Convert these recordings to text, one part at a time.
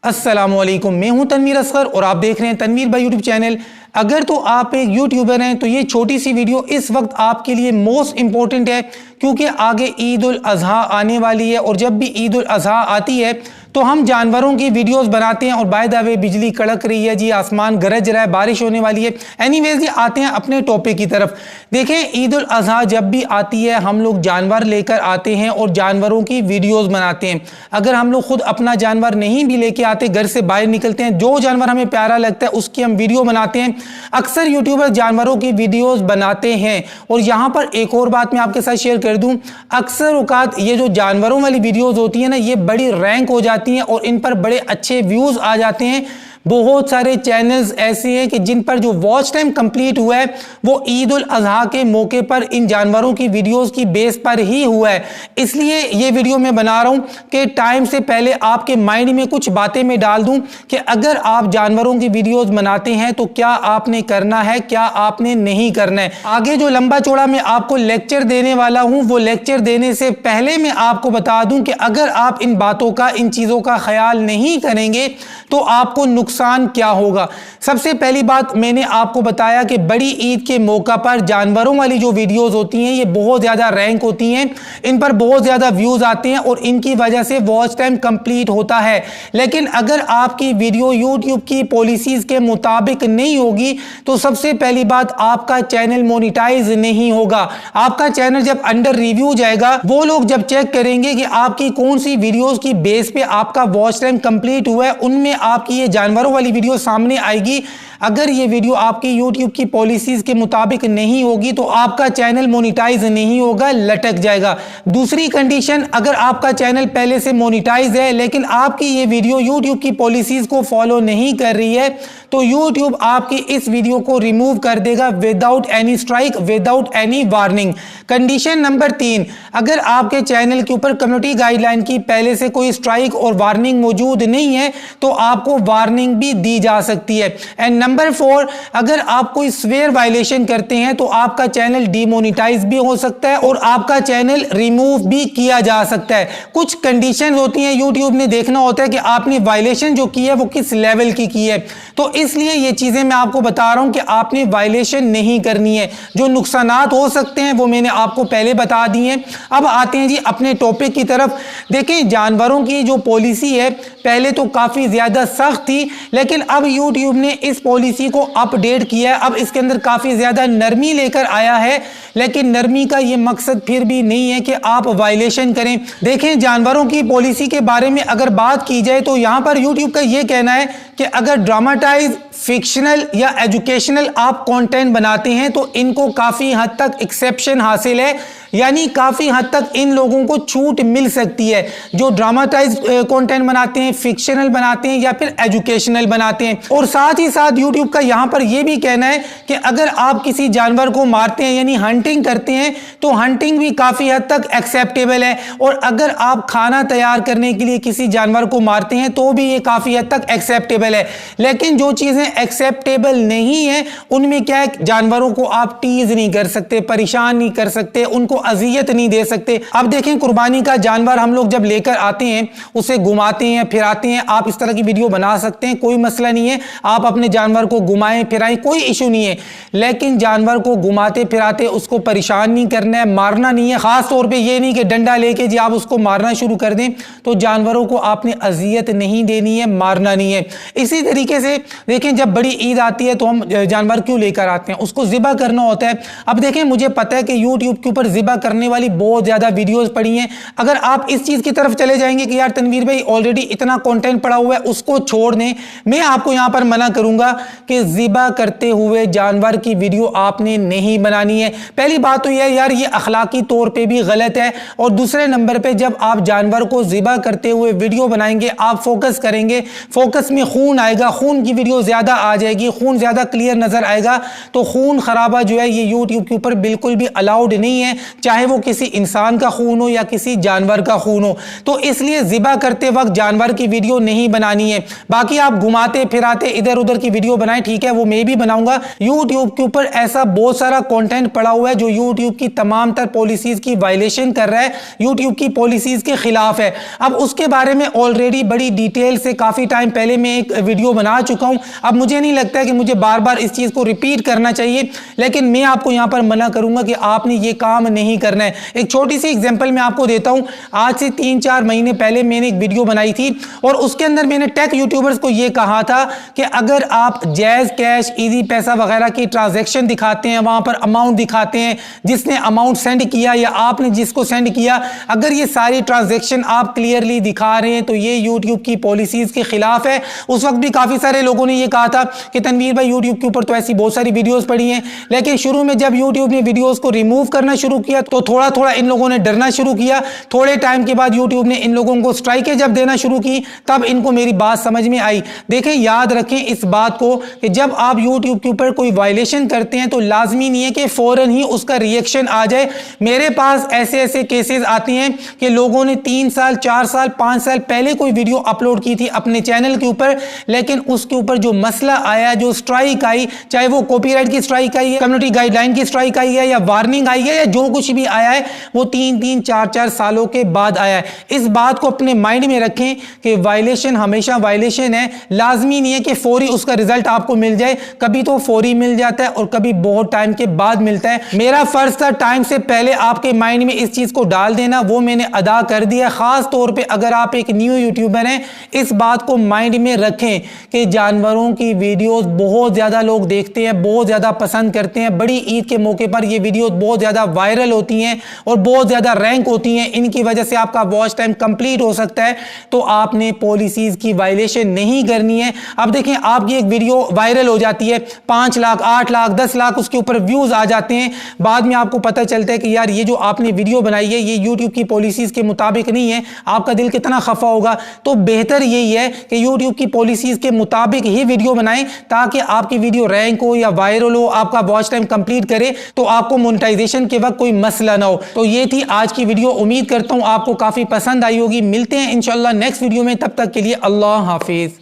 अस्सलामुअलैकुम, मैं हूं तनवीर असगर और आप देख रहे हैं तनवीर भाई यूट्यूब चैनल। अगर तो आप एक यूट्यूबर हैं तो ये छोटी सी वीडियो इस वक्त आपके लिए मोस्ट इंपॉर्टेंट है, क्योंकि आगे ईद उल अजहा आने वाली है और जब भी ईद उल अजहा आती है तो हम जानवरों की वीडियोस बनाते हैं। और बाय द वे बिजली कड़क रही है जी, आसमान गरज रहा है, बारिश होने वाली है। एनीवेज ये आते हैं अपने टॉपिक की तरफ। देखें, ईद उल अजहा जब भी आती है हम लोग जानवर लेकर आते हैं और जानवरों की वीडियोस बनाते हैं। अगर हम लोग खुद अपना जानवर नहीं भी लेके आते, घर से बाहर निकलते हैं, जो जानवर हमें प्यारा लगता है उसकी हम वीडियो बनाते हैं। अक्सर यूट्यूबर जानवरों की वीडियोस बनाते हैं। और यहाँ पर एक और बात मैं आपके साथ शेयर कर दूं, अक्सर औकात ये जो जानवरों वाली वीडियोस होती है ना, ये बड़ी रैंक हो जाती हैं और इन पर बड़े अच्छे व्यूज आ जाते हैं। बहुत सारे चैनल्स ऐसे हैं कि जिन पर जो वॉच टाइम कंप्लीट हुआ है वो ईद उल अजहा के मौके पर इन जानवरों की वीडियोस की बेस पर ही हुआ है। इसलिए ये वीडियो मैं बना रहा हूं कि टाइम से पहले आपके माइंड में कुछ बातें मैं डाल दूं कि अगर आप जानवरों की वीडियोस बनाते हैं तो क्या आपने करना है, क्या आपने नहीं करना है। आगे जो लंबा चौड़ा मैं आपको लेक्चर देने वाला हूं, वो लेक्चर देने से पहले मैं आपको बता दूं कि अगर आप इन बातों का, इन चीजों का ख्याल नहीं करेंगे तो आपको नुकसान क्या होगा। सबसे पहली बात, मैंने आपको बताया कि बड़ी ईद के मौका पर जानवरों वाली जो वीडियोस होती हैं ये बहुत ज्यादा रैंक होती हैं, इन पर बहुत ज्यादा व्यूज आते हैं और इनकी वजह से वॉच टाइम कंप्लीट होता है। लेकिन अगर आपकी वीडियो यूट्यूब की पॉलिसीज के मुताबिक नहीं होगी तो सबसे पहली बात, आपका चैनल मोनिटाइज नहीं होगा। आपका चैनल जब अंडर रिव्यू जाएगा, वो लोग जब चेक करेंगे कि आपकी कौन सी वीडियोस की बेस पे आपका वॉच टाइम कंप्लीट हुआ है, उनमें आपकी ये जानवरों वाली वीडियो सामने आएगी। अगर ये वीडियो आपकी YouTube की पॉलिसीज के मुताबिक नहीं होगी तो आपका चैनल मोनिटाइज नहीं होगा, लटक जाएगा। दूसरी कंडीशन, अगर आपका चैनल पहले से मोनिटाइज है लेकिन आपकी ये वीडियो YouTube की पॉलिसीज को फॉलो नहीं कर रही है तो YouTube आपकी इस वीडियो को रिमूव कर देगा without any strike, without any warning. Condition number 3, अगर आपके चैनल के ऊपर कम्युनिटी गाइडलाइन की पहले से कोई स्ट्राइक और वार्निंग मौजूद नहीं है तो आपको वार्निंग भी दी जा सकती है। एंड नंबर 4, अगर आप कोई स्वेयर वायलेशन करते हैं तो आपका चैनल डीमोनेटाइज भी हो सकता है और आपका चैनल रिमूव भी किया जा सकता है। कुछ कंडीशन होती हैं, यूट्यूब ने देखना होता है कि आपने वायलेशन जो की है वो किस लेवल की है। तो इसलिए ये चीजें मैं आपको बता रहा हूं कि आपने वायलेशन नहीं करनी है। जो नुकसानात हो सकते हैं वो मैंने आपको पहले बता दिए हैं। अब आते हैं जी अपने टॉपिक की तरफ। देखें, जानवरों की जो पॉलिसी है पहले तो काफी ज्यादा सख्त थी, लेकिन अब यूट्यूब ने इस पॉलिसी को अपडेट किया है। अब इसके अंदर काफी ज्यादा नरमी लेकर आया है, लेकिन नरमी का ये मकसद फिर भी नहीं है कि आप वायलेशन करें। देखें, जानवरों की पॉलिसी के बारे में अगर बात की जाए तो यहां पर यूट्यूब का ये कहना है कि अगर ड्रामाटाइज, फिक्शनल या एजुकेशनल आप कंटेंट बनाते हैं तो इनको काफी हद तक एक्सेप्शन हासिल है, यानी काफी हद तक इन लोगों को छूट मिल सकती है जो ड्रामाटाइज कंटेंट बनाते हैं, फिक्शनल बनाते हैं या फिर एजुकेशनल बनाते हैं। और साथ ही साथ यूट्यूब का यहां पर यह भी कहना है कि अगर आप किसी जानवर को मारते हैं यानी हंटिंग करते हैं तो हंटिंग भी काफी हद तक एक्सेप्टेबल है। और अगर आप खाना तैयार करने के लिए किसी जानवर को मारते हैं तो भी ये काफी हद तक एक्सेप्टेबल है। लेकिन जो चीजें एक्सेप्टेबल नहीं है उनमें क्या है, जानवरों को आप टीज नहीं कर सकते, परेशान नहीं कर सकते, उनको अजियत नहीं दे सकते। अब देखें, कुर्बानी का जानवर हम लोग जब लेकर आते हैं उसे घुमाते हैं, फिराते हैं। आप इस तरह की वीडियो बना सकते हैं, कोई मसला नहीं है। आप अपने जानवर को घुमाएं फिराएं, कोई इशू नहीं है। लेकिन जानवर को घुमाते फिराते उसको परेशान नहीं करना है, मारना नहीं है। खास तौर पे ये नहीं कि डंडा लेके जी आप उसको मारना शुरू कर दें। तो जानवरों को आपने अजियत नहीं देनी है, मारना नहीं है। इसी तरीके से देखें, जब बड़ी ईद आती है तो हम जानवर क्यों लेकर आते हैं, उसको ज़िबा करना होता है। अब देखें, मुझे पता है कि यूट्यूब के ऊपर ज़िबा करने वाली बहुत ज्यादा वीडियोस पड़ी हैं। अगर आप इस चीज की तरफ चले जाएंगे कि यार तनवीर भाई ऑलरेडी इतना कंटेंट पड़ा हुआ है उसको छोड़ दें, मैं आपको यहां पर मना करूंगा कि ज़िबा करते हुए जानवर की वीडियो आपने नहीं बनानी है। पहली बात तो यह यार ये अखलाकी तौर पे भी गलत है। और दूसरे नंबर पे जब आप जानवर को ज़िबा करते हुए वीडियो बनाएंगे, आप फोकस करेंगे, फोकस में खून आएगा, खून की वीडियो ज्यादा आ जाएगी, खून ज्यादा क्लियर नजर आएगा। तो खून खराबा जो है ये यूट्यूब के ऊपर बिल्कुल भी अलाउड नहीं है। चाहे वो किसी इंसान का खून हो या किसी जानवर का खून हो। तो इसलिए ज़िबा करते वक्त जानवर की वीडियो नहीं बनानी है। बाकी आप घुमाते फिराते इधर उधर की वीडियो बनाएं, ठीक है, वो मैं भी बनाऊंगा। यूट्यूब के ऊपर ऐसा बहुत सारा कंटेंट पड़ा हुआ है जो यूट्यूब की तमाम तर पॉलिसीज की वायलेशन कर रहा है, यूट्यूब की पॉलिसीज के खिलाफ है। अब उसके बारे में ऑलरेडी बड़ी डिटेल से काफी टाइम पहले मैं एक वीडियो बना चुका हूं। अब मुझे नहीं लगता है कि मुझे बार बार इस चीज को रिपीट करना चाहिए, लेकिन मैं आपको यहां पर मना करूंगा कि आपने ये काम नहीं करना है। एक छोटी सी एग्जांपल मैं आपको देता हूं। आज से 3-4 महीने पहले मैंने एक वीडियो बनाई थी और उसके अंदर मैंने टेक यूट्यूबर्स को यह कहा था कि अगर आप जैज कैश, इजी पैसा वगैरह की ट्रांजैक्शन दिखाते हैं, वहां पर अमाउंट दिखाते हैं, जिसने अमाउंट सेंड किया या आपने जिसको सेंड किया, अगर ये सारी ट्रांजैक्शन आप क्लियरली दिखा रहे हैं तो ये यूट्यूब की पॉलिसीज के खिलाफ है। उस वक्त भी काफी सारे लोगों ने ये कहा था कि तनवीर भाई यूट्यूब के ऊपर तो ऐसी बहुत सारी वीडियोस पड़ी हैं, लेकिन शुरू में जब यूट्यूब ने वीडियोस को रिमूव करना शुरू किया तो थोड़ा थोड़ा इन लोगों ने डरना शुरू किया। थोड़े टाइम के बाद यूट्यूब ने इन लोगों को स्ट्राइकें जब देना शुरू की तब इनको मेरी बात समझ में आई। देखें, याद रखें इस बात को कि जब आप यूट्यूब के ऊपर कोई वायलेशन करते हैं तो लाजमी नहीं है कि फौरन ही उसका रिएक्शन आ जाए। मेरे पास ऐसे ऐसे केसेस आते हैं कि लोगों ने 3 साल 4 साल 5 साल पहले कोई वीडियो अपलोड की थी अपने चैनल के ऊपर, लेकिन उसके ऊपर जो मसला आया, जो स्ट्राइक आई, चाहे वो कॉपीराइट की स्ट्राइक आई है, कम्युनिटी गाइडलाइन की स्ट्राइक आई है या वार्निंग आई है या जो कुछ भी आया है, वो 3-3 4-4 सालों के बाद आया है। इस बात को अपने माइंड में रखें कि वायलेशन हमेशा वायलेशन है। लाजमी नहीं है कि फौरी उसका रिजल्ट आपको मिल जाए, कभी तो फौरी मिल जाता है और कभी बहुत टाइम के बाद मिलता है। मेरा फर्ज था टाइम से पहले आपके माइंड में इस चीज को डाल देना, वो मैंने अदा कर दिया। खास तौर पे अगर आप एक न्यू यूट्यूबर हैं, इस बात को माइंड में रखें कि जानवरों की वीडियोस बहुत ज्यादा लोग देखते हैं, बहुत ज्यादा पसंद करते हैं। बड़ी ईद के मौके पर ये वीडियोस बहुत ज्यादा वायरल होती हैं और बहुत ज्यादा रैंक होती हैं। इनकी वजह से आपका वॉच टाइम कंप्लीट हो सकता है। तो आपने पॉलिसीज की वायलेशन नहीं करनी है। अब देखें, आपकी एक वीडियो वायरल हो जाती है, 5 लाख 8 लाख 10 लाख उसके ऊपर व्यूज आ जाते हैं। बाद में आपको पता चलता है कि यार ये जो आपने वीडियो बनाई है ये यूट्यूब की पॉलिसीज के मुताबिक नहीं है। आपका दिल कितना खफा होगा। तो बेहतर यही है कि यूट्यूब की पॉलिसीज के मुताबिक ही वीडियो बनाएं ताकि आपकी वीडियो रैंक हो या वायरल हो, आपका वॉच टाइम कंप्लीट करे, तो आपको मोनेटाइजेशन के वक्त कोई मसला ना हो। तो ये थी आज की वीडियो। उम्मीद करता हूं आपको काफी पसंद आई होगी। मिलते हैं इंशाल्लाह नेक्स्ट वीडियो में, तब तक के लिए अल्लाह हाफिज।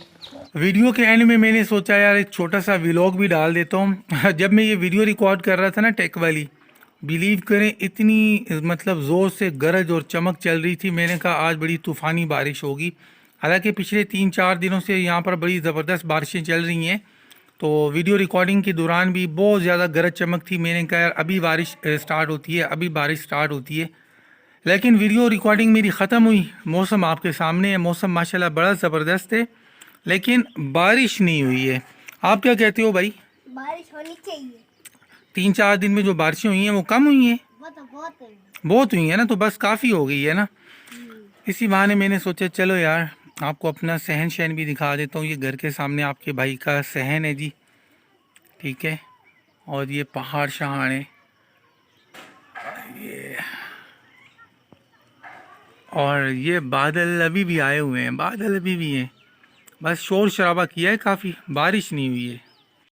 वीडियो के एंड में मैंने सोचा यार एक छोटा सा व्लॉग भी डाल देता हूँ। जब मैं ये वीडियो रिकॉर्ड कर रहा था ना टेक वाली, बिलीव करें इतनी मतलब ज़ोर से गरज और चमक चल रही थी, मैंने कहा आज बड़ी तूफ़ानी बारिश होगी। हालांकि पिछले 3-4 दिनों से यहाँ पर बड़ी ज़बरदस्त बारिशें चल रही हैं, तो वीडियो रिकॉर्डिंग के दौरान भी बहुत ज़्यादा गरज चमक थी। मैंने कहा यार अभी बारिश स्टार्ट होती है, अभी बारिश स्टार्ट होती है। लेकिन वीडियो रिकॉर्डिंग मेरी ख़त्म हुई, मौसम आपके सामने है, मौसम माशाल्लाह बड़ा ज़बरदस्त है, लेकिन बारिश नहीं हुई है। आप क्या कहते हो भाई? बारिश होनी चाहिए। 3-4 दिन में जो बारिशें हुई हैं वो कम हुई हैं? बहुत हुई है ना, तो बस काफ़ी हो गई है ना। इसी बहाने मैंने सोचा चलो यार आपको अपना सहन शहन भी दिखा देता हूँ। ये घर के सामने आपके भाई का सहन है जी, ठीक है, और ये पहाड़ शहाड़ है ये, और ये बादल अभी भी आए हुए हैं, बादल अभी भी हैं, बस शोर शराबा किया है काफ़ी, बारिश नहीं हुई है।